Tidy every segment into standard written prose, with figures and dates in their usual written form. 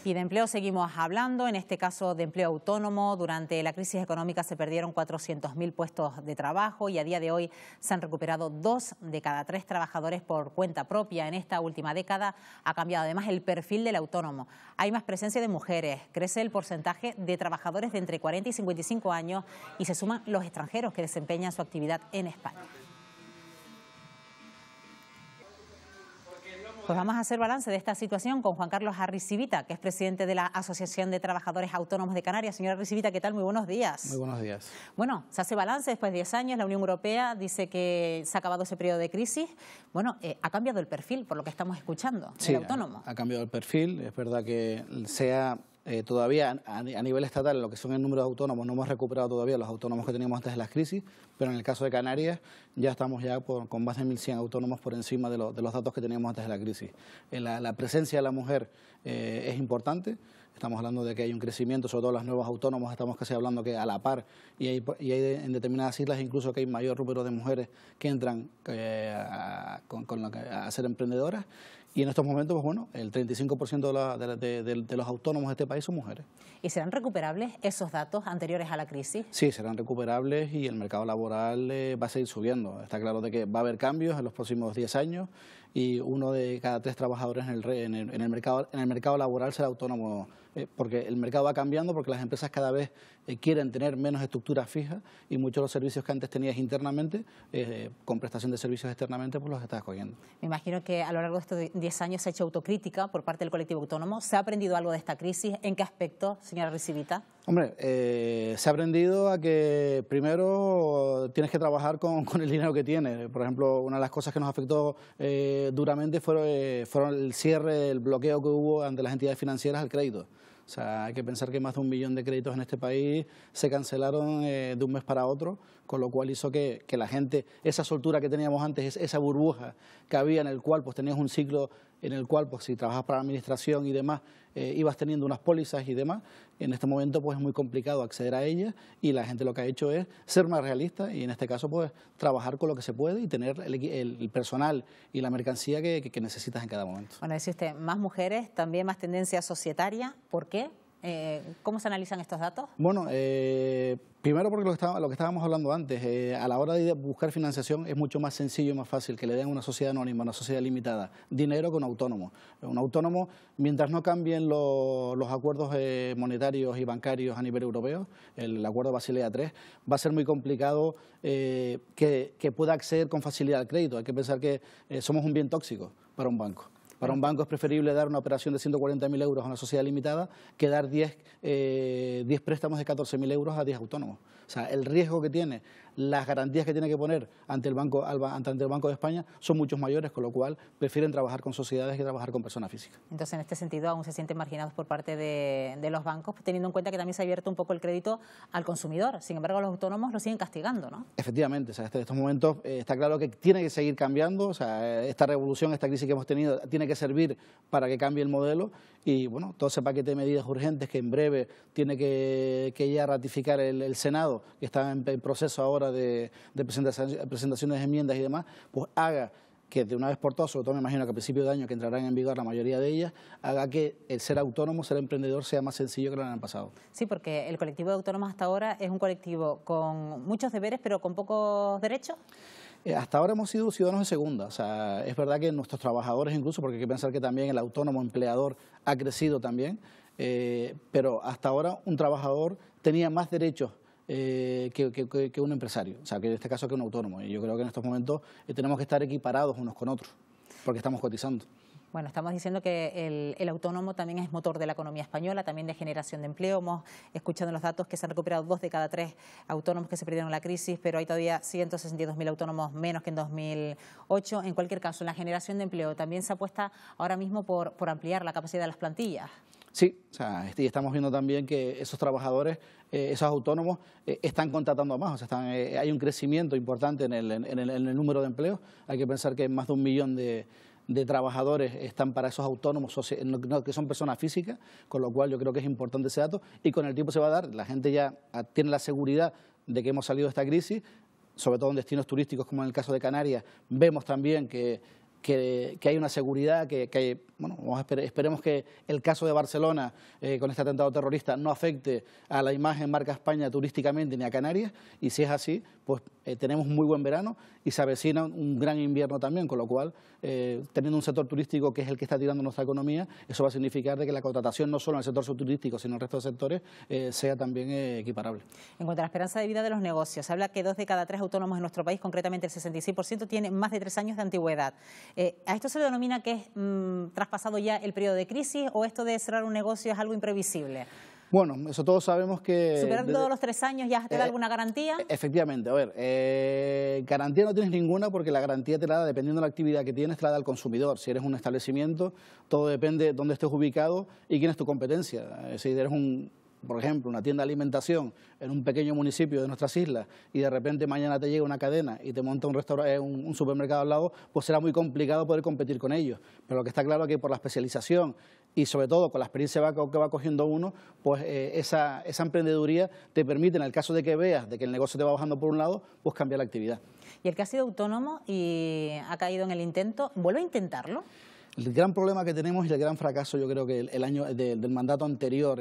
Y de empleo seguimos hablando, en este caso de empleo autónomo. Durante la crisis económica se perdieron 400.000 puestos de trabajo y a día de hoy se han recuperado 2 de cada 3 trabajadores por cuenta propia. En esta última década ha cambiado además el perfil del autónomo. Hay más presencia de mujeres, crece el porcentaje de trabajadores de entre 40 y 55 años y se suman los extranjeros que desempeñan su actividad en España. Pues vamos a hacer balance de esta situación con Juan Carlos Arrissivita, que es presidente de la Asociación de Trabajadores Autónomos de Canarias. Señor Arrissivita, ¿qué tal? Muy buenos días. Muy buenos días. Bueno, se hace balance después de 10 años. La Unión Europea dice que se ha acabado ese periodo de crisis. Bueno, ha cambiado el perfil, por lo que estamos escuchando, del autónomo. Ha cambiado el perfil. Es verdad que todavía a nivel estatal, en lo que son el número de autónomos, no hemos recuperado todavía los autónomos que teníamos antes de las crisis, pero en el caso de Canarias ya estamos con más de 1.100 autónomos por encima de los datos que teníamos antes de la crisis. La presencia de la mujer es importante. Estamos hablando de que hay un crecimiento, sobre todo los nuevos autónomos, estamos casi hablando que a la par, y hay en determinadas islas incluso que hay mayor número de mujeres que entran a ser emprendedoras. Y en estos momentos, pues bueno, el 35% de los autónomos de este país son mujeres. ¿Y serán recuperables esos datos anteriores a la crisis? Sí, serán recuperables y el mercado laboral va a seguir subiendo. Está claro de que va a haber cambios en los próximos 10 años y 1 de cada 3 trabajadores en el mercado laboral será autónomo, porque el mercado va cambiando, porque las empresas cada vez quieren tener menos estructuras fijas y muchos de los servicios que antes tenías internamente, con prestación de servicios externamente, pues los estás cogiendo. Me imagino que a lo largo de estos 10 años se ha hecho autocrítica por parte del colectivo autónomo. ¿Se ha aprendido algo de esta crisis? ¿En qué aspecto, señora Arrissivita? Hombre, se ha aprendido a que primero tienes que trabajar con el dinero que tienes. Por ejemplo, una de las cosas que nos afectó duramente fueron el cierre, el bloqueo que hubo ante las entidades financieras al crédito. O sea, hay que pensar que más de 1 millón de créditos en este país se cancelaron de un mes para otro, con lo cual hizo que la gente, esa soltura que teníamos antes, esa burbuja que había en el cual pues tenías un ciclo en el cual pues si trabajas para la administración y demás, ibas teniendo unas pólizas y demás. En este momento pues es muy complicado acceder a ellas y la gente lo que ha hecho es ser más realista y en este caso pues trabajar con lo que se puede y tener el personal y la mercancía que necesitas en cada momento. Bueno, dice usted, más mujeres, también más tendencia societaria. ¿Por qué? ¿Cómo se analizan estos datos? Bueno, primero porque lo que estábamos hablando antes, a la hora de buscar financiación es mucho más sencillo y más fácil que le den a una sociedad anónima, una sociedad limitada, dinero con autónomo. Un autónomo, mientras no cambien los acuerdos monetarios y bancarios a nivel europeo, el acuerdo Basilea III, va a ser muy complicado que pueda acceder con facilidad al crédito. Hay que pensar que somos un bien tóxico para un banco. Para un banco es preferible dar una operación de 140.000 euros a una sociedad limitada que dar 10 préstamos de 14.000 euros a 10 autónomos. O sea, el riesgo que tiene, las garantías que tiene que poner ante el Banco de España son muchos mayores, con lo cual prefieren trabajar con sociedades que trabajar con personas físicas. Entonces, en este sentido, aún se sienten marginados por parte de los bancos, teniendo en cuenta que también se ha abierto un poco el crédito al consumidor. Sin embargo, los autónomos lo siguen castigando, ¿no? Efectivamente, o sea, en estos momentos está claro que tiene que seguir cambiando. O sea, esta revolución, esta crisis que hemos tenido, tiene que servir para que cambie el modelo y, bueno, todo ese paquete de medidas urgentes que en breve tiene que ya ratificar el Senado, que está en proceso ahora de presentaciones de enmiendas y demás, pues haga que de una vez por todas, sobre todo me imagino que a principios de año que entrarán en vigor la mayoría de ellas, haga que el ser autónomo, ser emprendedor sea más sencillo que lo han pasado. Sí, porque el colectivo de autónomos hasta ahora es un colectivo con muchos deberes pero con pocos derechos. Hasta ahora hemos sido ciudadanos de segunda. O sea, es verdad que nuestros trabajadores incluso, porque hay que pensar que también el autónomo empleador ha crecido también, pero hasta ahora un trabajador tenía más derechos que un empresario, o sea, que en este caso que un autónomo. Y yo creo que en estos momentos tenemos que estar equiparados unos con otros, porque estamos cotizando. Bueno, estamos diciendo que el autónomo también es motor de la economía española, también de generación de empleo. Hemos escuchado en los datos que se han recuperado 2 de cada 3 autónomos que se perdieron en la crisis, pero hay todavía 162.000 autónomos menos que en 2008. En cualquier caso, en la generación de empleo también se apuesta ahora mismo por ampliar la capacidad de las plantillas. Sí, o sea, y estamos viendo también que esos trabajadores, esos autónomos, están contratando más. O sea, hay un crecimiento importante en el número de empleos. Hay que pensar que más de 1 millón de trabajadores están para esos autónomos que son personas físicas, con lo cual yo creo que es importante ese dato y con el tiempo se va a dar. La gente ya tiene la seguridad de que hemos salido de esta crisis, sobre todo en destinos turísticos como en el caso de Canarias. Vemos también que que hay una seguridad, bueno, esperemos que el caso de Barcelona con este atentado terrorista no afecte a la imagen marca España turísticamente ni a Canarias, y si es así, pues tenemos un muy buen verano y se avecina un gran invierno también, con lo cual, teniendo un sector turístico que es el que está tirando nuestra economía, eso va a significar de que la contratación no solo en el sector turístico, sino en el resto de sectores, sea también equiparable. En cuanto a la esperanza de vida de los negocios, se habla que 2 de cada 3 autónomos en nuestro país, concretamente el 66%, tienen más de 3 años de antigüedad. ¿A esto se le denomina que es traspasado ya el periodo de crisis, o esto de cerrar un negocio es algo imprevisible? Bueno, eso todos sabemos que... ¿Superando los 3 años ya te da alguna garantía? Efectivamente, a ver, garantía no tienes ninguna, porque la garantía te la da, dependiendo de la actividad que tienes, te la da el consumidor. Si eres un establecimiento, todo depende de dónde estés ubicado y quién es tu competencia. Si eres por ejemplo, una tienda de alimentación en un pequeño municipio de nuestras islas y de repente mañana te llega una cadena y te monta un supermercado al lado, pues será muy complicado poder competir con ellos. Pero lo que está claro es que por la especialización y sobre todo con la experiencia que va cogiendo uno, pues esa emprendeduría te permite, en el caso de que veas de que el negocio te va bajando por un lado, pues cambiar la actividad. ¿Y el que ha sido autónomo y ha caído en el intento, vuelve a intentarlo? El gran problema que tenemos y el gran fracaso, yo creo que el año del mandato anterior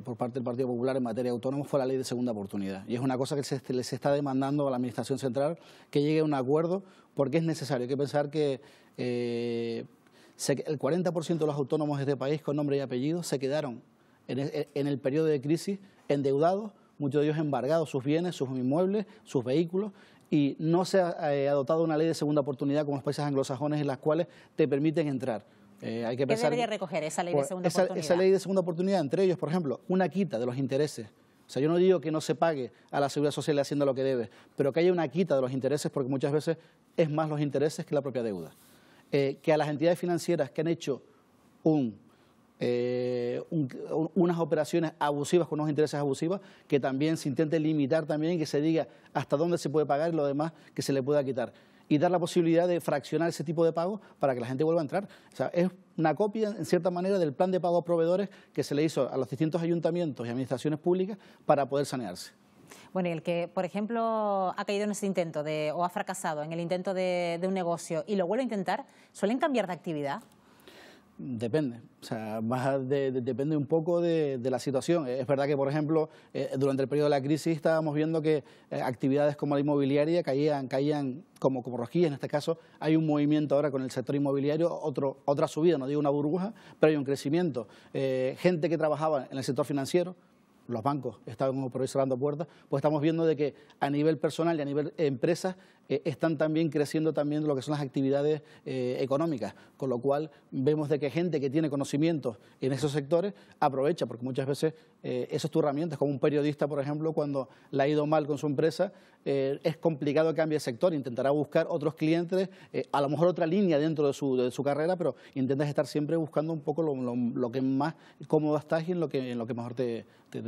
por parte del Partido Popular en materia de autónomos fue la ley de segunda oportunidad. Y es una cosa que les está demandando a la Administración Central que llegue a un acuerdo, porque es necesario. Hay que pensar que el 40% de los autónomos de este país con nombre y apellido se quedaron en el periodo de crisis endeudados, muchos de ellos embargados sus bienes, sus inmuebles, sus vehículos, y no se ha adoptado una ley de segunda oportunidad como los países anglosajones en las cuales te permiten entrar. Hay que pensar, ¿qué debería recoger esa ley de segunda oportunidad? Esa ley de segunda oportunidad, entre ellos, por ejemplo, una quita de los intereses. O sea, yo no digo que no se pague a la Seguridad Social haciendo lo que debe, pero que haya una quita de los intereses, porque muchas veces es más los intereses que la propia deuda. Que a las entidades financieras que han hecho unas operaciones abusivas con unos intereses abusivos, que también se intente limitar también, que se diga hasta dónde se puede pagar y lo demás que se le pueda quitar. Y dar la posibilidad de fraccionar ese tipo de pagos para que la gente vuelva a entrar. O sea, es una copia, en cierta manera, del plan de pago a proveedores que se le hizo a los distintos ayuntamientos y administraciones públicas para poder sanearse. Bueno, y el que, por ejemplo, ha caído en ese intento o ha fracasado en el intento de un negocio y lo vuelve a intentar, ¿suelen cambiar de actividad? Depende, o sea, depende un poco de la situación. Es verdad que, por ejemplo, durante el periodo de la crisis estábamos viendo que actividades como la inmobiliaria caían como rosquillas. En este caso hay un movimiento ahora con el sector inmobiliario, otra subida, no digo una burbuja, pero hay un crecimiento. Gente que trabajaba en el sector financiero, los bancos estaban por ahí cerrando puertas, pues estamos viendo de que a nivel personal y a nivel empresas están también creciendo también lo que son las actividades económicas, con lo cual vemos de que gente que tiene conocimientos en esos sectores aprovecha, porque muchas veces eso es tu herramienta. Es como un periodista, por ejemplo, cuando le ha ido mal con su empresa, es complicado que cambie de sector, intentará buscar otros clientes, a lo mejor otra línea dentro de su carrera, pero intentas estar siempre buscando un poco lo que más cómodo estás y en lo que mejor te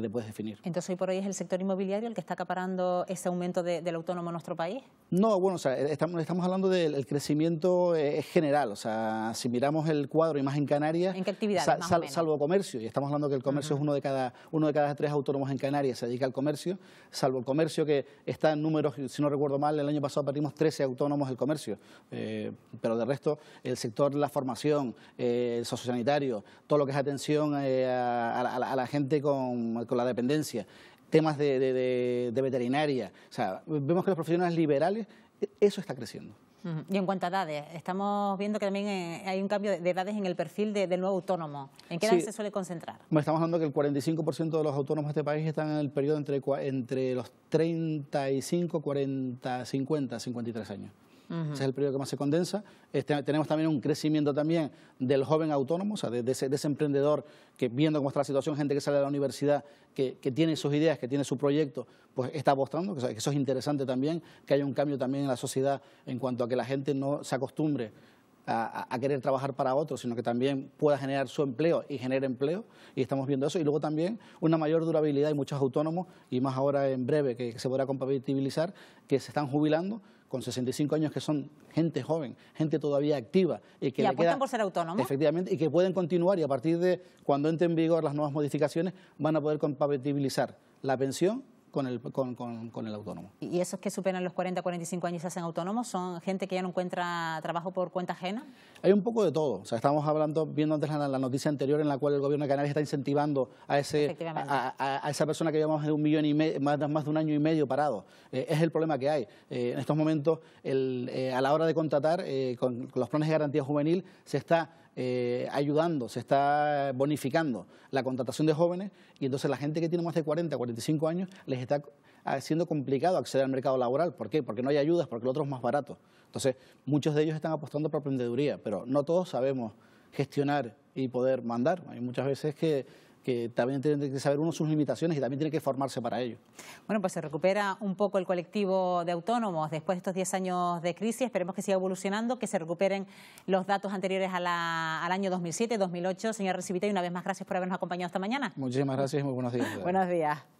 puedes definir. Entonces, hoy por hoy, ¿es el sector inmobiliario el que está acaparando ese aumento del autónomo en nuestro país? No, bueno, o sea, estamos hablando del crecimiento general. O sea, si miramos el cuadro y más en Canarias, ¿en qué actividades, más o menos? Salvo comercio, y estamos hablando que el comercio es uno de cada 3 autónomos en Canarias se dedica al comercio, salvo el comercio, que está en números, si no recuerdo mal, el año pasado perdimos 13 autónomos del comercio, pero de resto el sector de la formación, el sociosanitario, todo lo que es atención a la gente con la dependencia, temas de veterinaria, o sea, vemos que los profesionales liberales, eso está creciendo. Y en cuanto a edades, estamos viendo que también hay un cambio de edades en el perfil del nuevo autónomo. ¿En qué edad se suele concentrar? Estamos hablando que el 45% de los autónomos de este país están en el periodo entre los 35, 40, 50, 53 años. Ese es el periodo que más se condensa. Tenemos también un crecimiento también del joven autónomo, o sea, de ese emprendedor que, viendo cómo está la situación, gente que sale de la universidad, que tiene sus ideas, que tiene su proyecto, pues está apostando, que eso es interesante también, que haya un cambio también en la sociedad en cuanto a que la gente no se acostumbre a querer trabajar para otros, sino que también pueda generar su empleo y genere empleo, y estamos viendo eso. Y luego también una mayor durabilidad. Hay muchos autónomos, y más ahora en breve que se podrá compatibilizar, que se están jubilando con 65 años, que son gente joven, gente todavía activa. Y apuestan por ser autónomos. Efectivamente, y que pueden continuar, y a partir de cuando entren en vigor las nuevas modificaciones van a poder compatibilizar la pensión con el autónomo. ¿Y esos que superan los 40, 45 años y se hacen autónomos son gente que ya no encuentra trabajo por cuenta ajena? Hay un poco de todo. O sea, estábamos viendo antes la noticia anterior en la cual el gobierno de Canarias está incentivando a esa persona que lleva más de 1,5 millones, más de 1 año y medio parado. Es el problema que hay. En estos momentos, a la hora de contratar, con los planes de garantía juvenil, se está ayudando, se está bonificando la contratación de jóvenes, y entonces la gente que tiene más de 40, 45 años les está siendo complicado acceder al mercado laboral. ¿Por qué? Porque no hay ayudas, porque el otro es más barato. Entonces, muchos de ellos están apostando por emprendeduría, pero no todos sabemos gestionar y poder mandar. Hay muchas veces que también tienen que saber uno sus limitaciones y también tiene que formarse para ello. Bueno, pues se recupera un poco el colectivo de autónomos después de estos 10 años de crisis. Esperemos que siga evolucionando, que se recuperen los datos anteriores al año 2007, 2008. Señor Recibite, y una vez más, gracias por habernos acompañado esta mañana. Muchísimas gracias y muy buenos días. Buenos días.